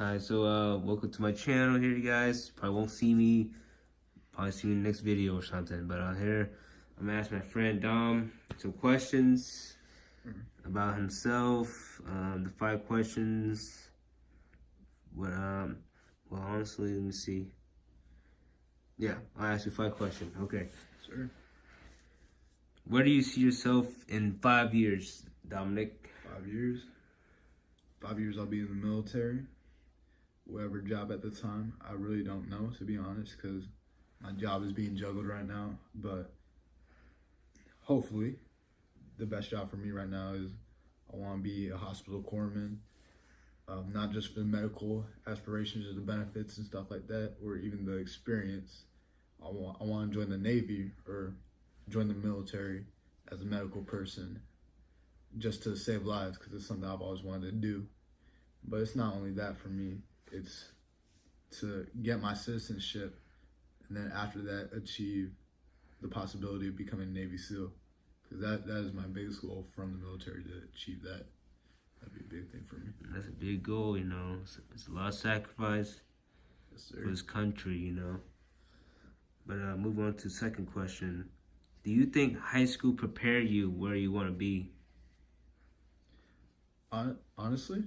Hi, welcome to my channel here, you guys. You probably won't see me, probably see me in the next video or something, but here, I'm gonna ask my friend Dom some questions about himself, the 5 questions. Well, honestly, let me see. Yeah, I'll ask you 5 questions. Okay. Sure. Where do you see yourself in 5 years, Dominic? 5 years. 5 years I'll be in the military. Whatever job at the time, I really don't know, to be honest, because my job is being juggled right now. But hopefully, the best job for me right now is I want to be a hospital corpsman, not just for the medical aspirations or the benefits and stuff like that, or even the experience. I want to join the Navy or join the military as a medical person just to save lives, because it's something I've always wanted to do. But it's not only that for me, it's to get my citizenship and then after that achieve the possibility of becoming a Navy SEAL, because that is my biggest goal from the military, to achieve that. That'd be a big thing for me. That's a big goal, you know. It's a lot of sacrifice for this country, you know. But move on to the second question. Do you think high school prepared you where you want to be? Honestly,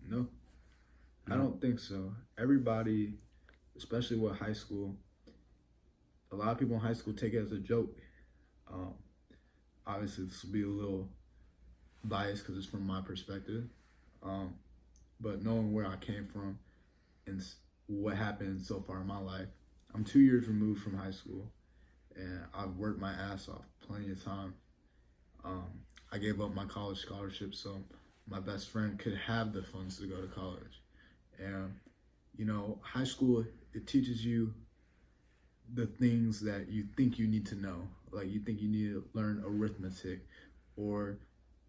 no. I don't think so. Everybody, especially with high school, a lot of people in high school take it as a joke. Obviously, this will be a little biased because it's from my perspective. But knowing where I came from and what happened so far in my life, I'm 2 years removed from high school, and I've worked my ass off plenty of time. I gave up my college scholarship so my best friend could have the funds to go to college. And, you know, high school, it teaches you the things that you think you need to know. Like, you think you need to learn arithmetic or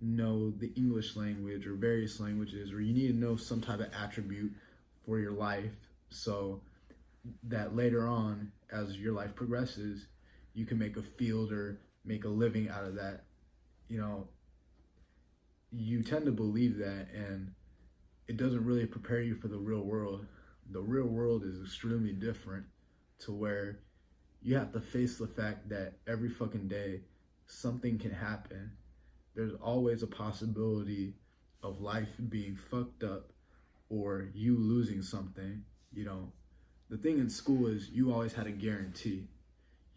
know the English language or various languages, or you need to know some type of attribute for your life so that later on, as your life progresses, you can make a field or make a living out of that. You know, you tend to believe that, and it doesn't really prepare you for the real world. The real world is extremely different, to where you have to face the fact that every fucking day something can happen. There's always a possibility of life being fucked up or you losing something. You know, the thing in school is you always had a guarantee.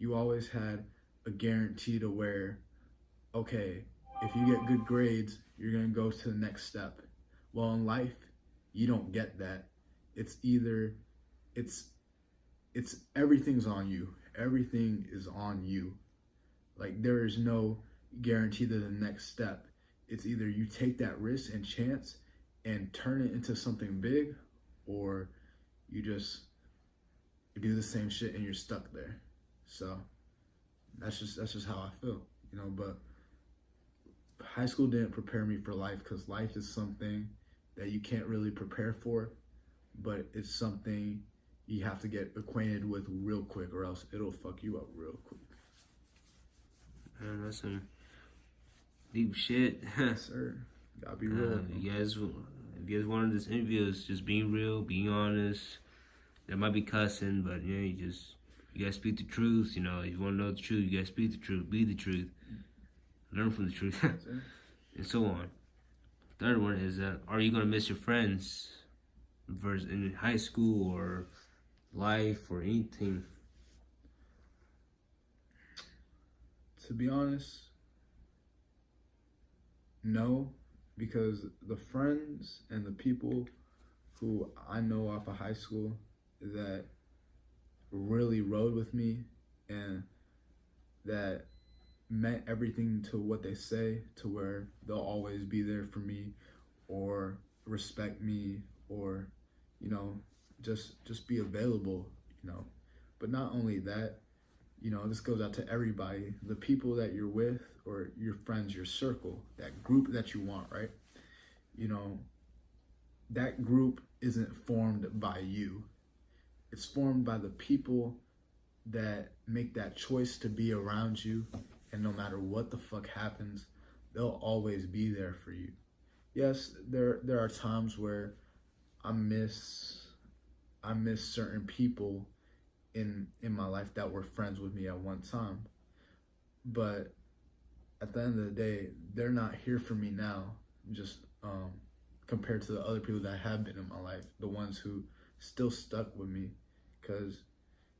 You always had a guarantee to where, okay, if you get good grades, you're gonna go to the next step. Well, in life, you don't get that. It's either, it's everything's on you. Everything is on you. Like, there is no guarantee to the next step. It's either you take that risk and chance and turn it into something big, or you do the same shit and you're stuck there. So that's just how I feel, you know. But high school didn't prepare me for life, because life is something that you can't really prepare for, but it's something you have to get acquainted with real quick, or else it'll fuck you up real quick. Man, that's some deep shit. Yes, sir. Gotta be real. If you guys wanted this interview, it's just being real, being honest. There might be cussing, but you know, you guys speak the truth. You know, if you want to know the truth, you guys speak the truth, be the truth, learn from the truth, and so on. Third one is are you gonna miss your friends versus in high school or life or anything? To be honest, no, because the friends and the people who I know off of high school that really rode with me and that meant everything to what they say, to where they'll always be there for me or respect me, or, you know, just be available, you know. But not only that, you know, this goes out to everybody. The people that you're with, or your friends, your circle, that group that you want, right? You know, that group isn't formed by you. It's formed by the people that make that choice to be around you, and no matter what the fuck happens, they'll always be there for you. Yes, there are times where I miss certain people in my life that were friends with me at one time. But at the end of the day, they're not here for me now. Just compared to the other people that have been in my life, the ones who still stuck with me, because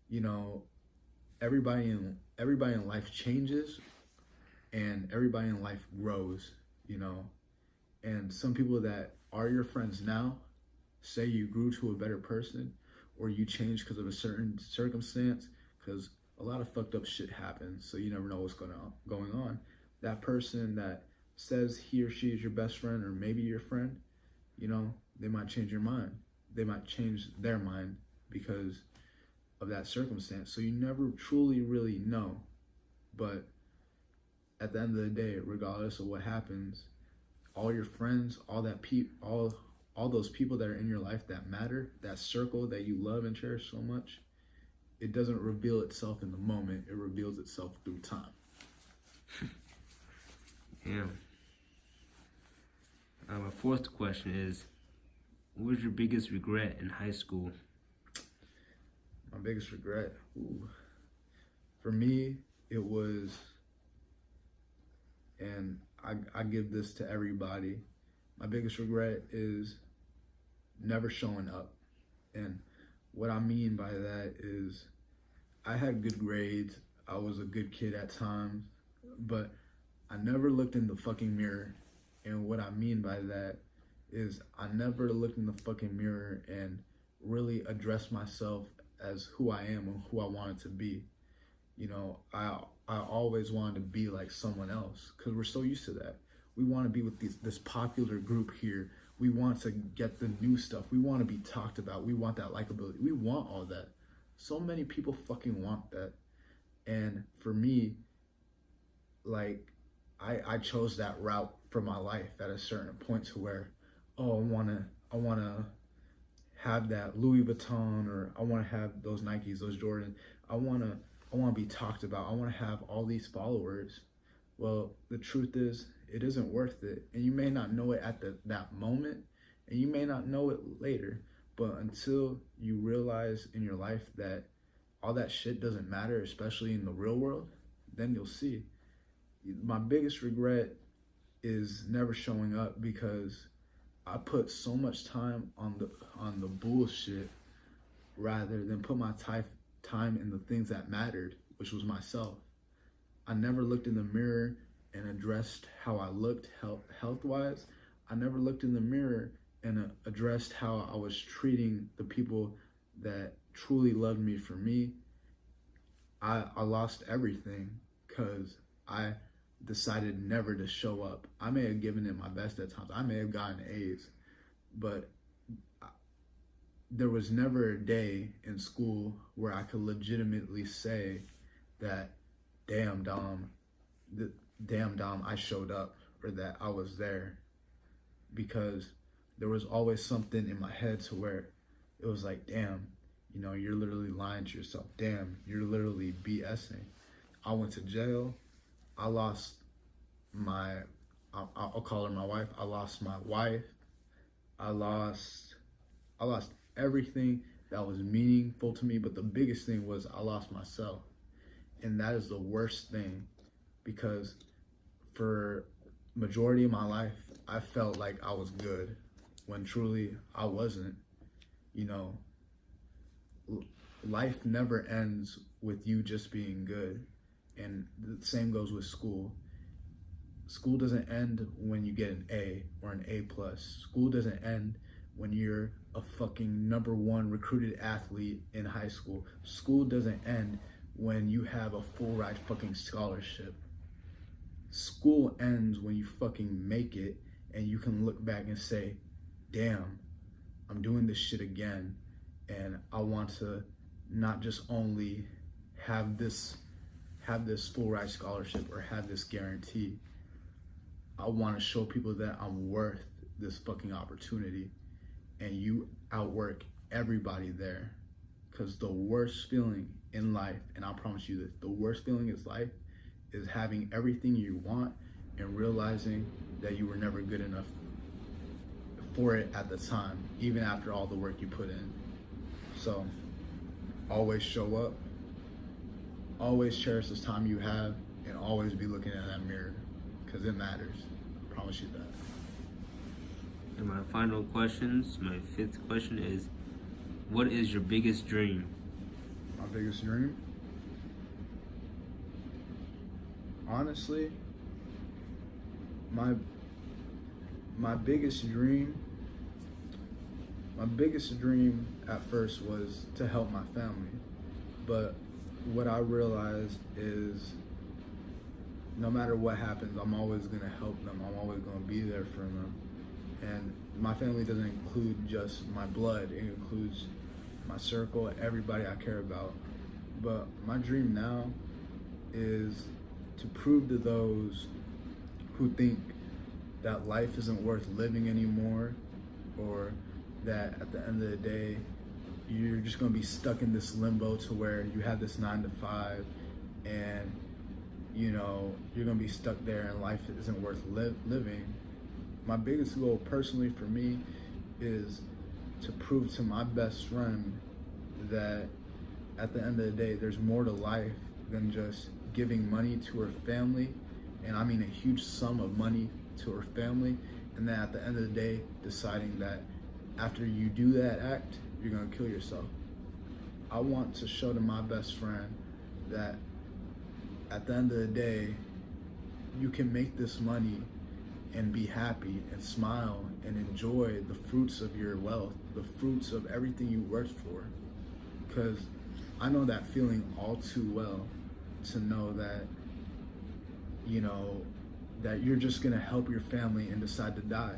you know everybody in life changes, and everybody in life grows. You know, and some people that are your friends now, say you grew to a better person, or you changed because of a certain circumstance, because a lot of fucked up shit happens, so you never know what's going on. That person that says he or she is your best friend, or maybe your friend, you know, they might change your mind. They might change their mind because of that circumstance. So you never truly really know. But at the end of the day, regardless of what happens, all your friends, all those people that are in your life that matter, that circle that you love and cherish so much, it doesn't reveal itself in the moment. It reveals itself through time. Yeah. My fourth question is, what was your biggest regret in high school? My biggest regret? Ooh. For me, it was, and I give this to everybody, my biggest regret is never showing up. And what I mean by that is I had good grades. I was a good kid at times, but I never looked in the fucking mirror. And what I mean by that is I never looked in the fucking mirror and really addressed myself as who I am and who I wanted to be. You know, I always wanted to be like someone else, because we're so used to that. We want to be with this popular group here. We want to get the new stuff. We want to be talked about. We want that likability. We want all that. So many people fucking want that. And for me, like, I chose that route for my life at a certain point, to where, oh, I wanna have that Louis Vuitton, or I wanna have those Nikes, those Jordan. I wanna be talked about. I wanna have all these followers. Well, the truth is, it isn't worth it. And you may not know it at that moment, and you may not know it later, but until you realize in your life that all that shit doesn't matter, especially in the real world, then you'll see. My biggest regret is never showing up, because I put so much time on the bullshit rather than put my time in the things that mattered, which was myself. I never looked in the mirror and addressed how I looked health-wise. I never looked in the mirror and addressed how I was treating the people that truly loved me for me. I lost everything because I decided never to show up. I may have given it my best at times. I may have gotten A's, but there was never a day in school where I could legitimately say that, damn Dom, I showed up, or that I was there, because there was always something in my head to where it was like, damn, you know, you're literally lying to yourself. Damn, you're literally BSing. I went to jail. I lost I'll call her my wife. I lost my wife. I lost everything that was meaningful to me, but the biggest thing was I lost myself. And that is the worst thing, because for majority of my life, I felt like I was good when truly I wasn't. You know, life never ends with you just being good. And the same goes with school. School doesn't end when you get an A or an A+. School doesn't end when you're a fucking #1 recruited athlete in high school. School doesn't end when you have a full ride fucking scholarship. School ends when you fucking make it and you can look back and say, damn, I'm doing this shit again, and I want to not just only have this full ride scholarship or have this guarantee. I want to show people that I'm worth this fucking opportunity, and you outwork everybody there. Because the worst feeling in life, and I promise you this, the worst feeling in life is having everything you want and realizing that you were never good enough for it at the time, even after all the work you put in. So always show up, always cherish this time you have, and always be looking in that mirror, because it matters. I promise you that. And my final questions, my fifth question is, what is your biggest dream? My biggest dream? Honestly, my biggest dream at first was to help my family. But what I realized is no matter what happens, I'm always gonna help them. I'm always gonna be there for them. And my family doesn't include just my blood, it includes my circle, everybody I care about. But my dream now is to prove to those who think that life isn't worth living anymore, or that at the end of the day you're just going to be stuck in this limbo to where you have this 9 to 5 and you know you're going to be stuck there and life isn't worth living. My biggest goal personally for me is to prove to my best friend that at the end of the day there's more to life than just giving money to her family, and I mean a huge sum of money to her family, and then at the end of the day deciding that after you do that act you're gonna kill yourself. I want to show to my best friend that at the end of the day you can make this money and be happy and smile and enjoy the fruits of your wealth, the fruits of everything you worked for. Because I know that feeling all too well, to know that, you know, that you're just gonna help your family and decide to die.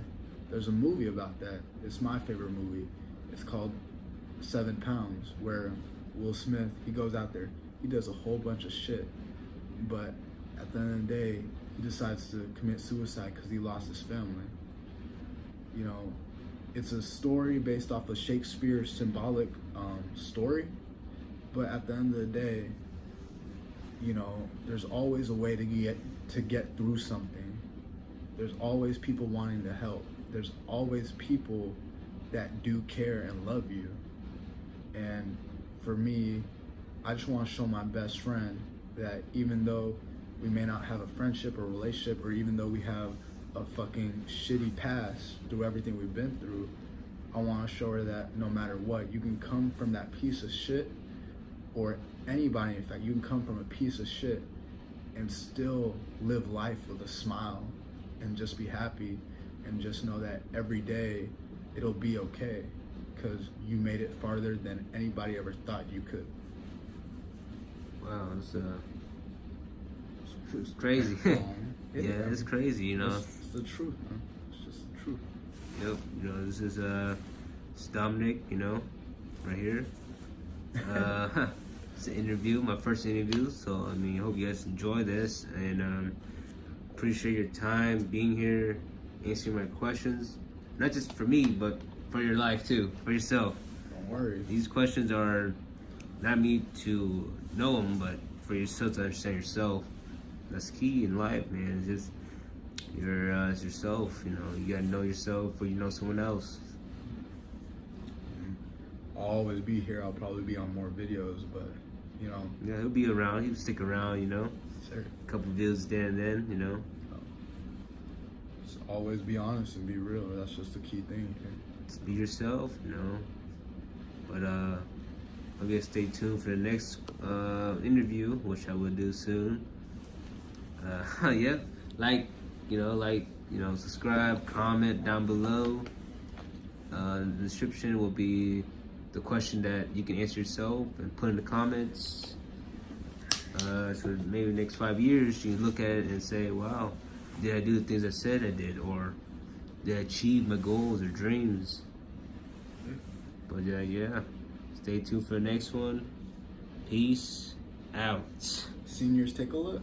There's a movie about that. It's my favorite movie. It's called 7 Pounds, where Will Smith, he goes out there, he does a whole bunch of shit, but at the end of the day, he decides to commit suicide because he lost his family. You know, it's a story based off of Shakespeare's symbolic story, but at the end of the day, you know, there's always a way to get through something. There's always people wanting to help. There's always people that do care and love you. And for me, I just want to show my best friend that even though we may not have a friendship or relationship, or even though we have a fucking shitty past through everything we've been through, I want to show her that no matter what, you can come from that piece of shit, or anybody in fact, you can come from a piece of shit and still live life with a smile and just be happy, and just know that every day it'll be okay because you made it farther than anybody ever thought you could. Wow, it's crazy. Yeah, it's crazy, you know. It's the truth, man. It's just the truth. Yep, you know, this is it's Dominic, you know, right here. It's an interview, my first interview, so I mean, I hope you guys enjoy this, and appreciate your time being here, answering my questions, not just for me, but for your life too, for yourself. Don't worry. These questions are not me to know them, but for yourself to understand yourself. That's key in life, man. It's just it's yourself. You know, you gotta know yourself before you know someone else. I'll always be here. I'll probably be on more videos, but you know. Yeah, he'll be around. He'll stick around. You know, Sure. a couple videos there and then. You know, Just always be honest and be real. That's just the key thing here. just be yourself. You know, but I guess stay tuned for the next interview, which I will do soon. Yeah, subscribe, comment down below. The description will be the question that you can answer yourself and put in the comments. So maybe the next 5 years you can look at it and say, wow, did I do the things I said I did, or did I achieve my goals or dreams? But yeah, stay tuned for the next one. Peace out. Seniors, take a look.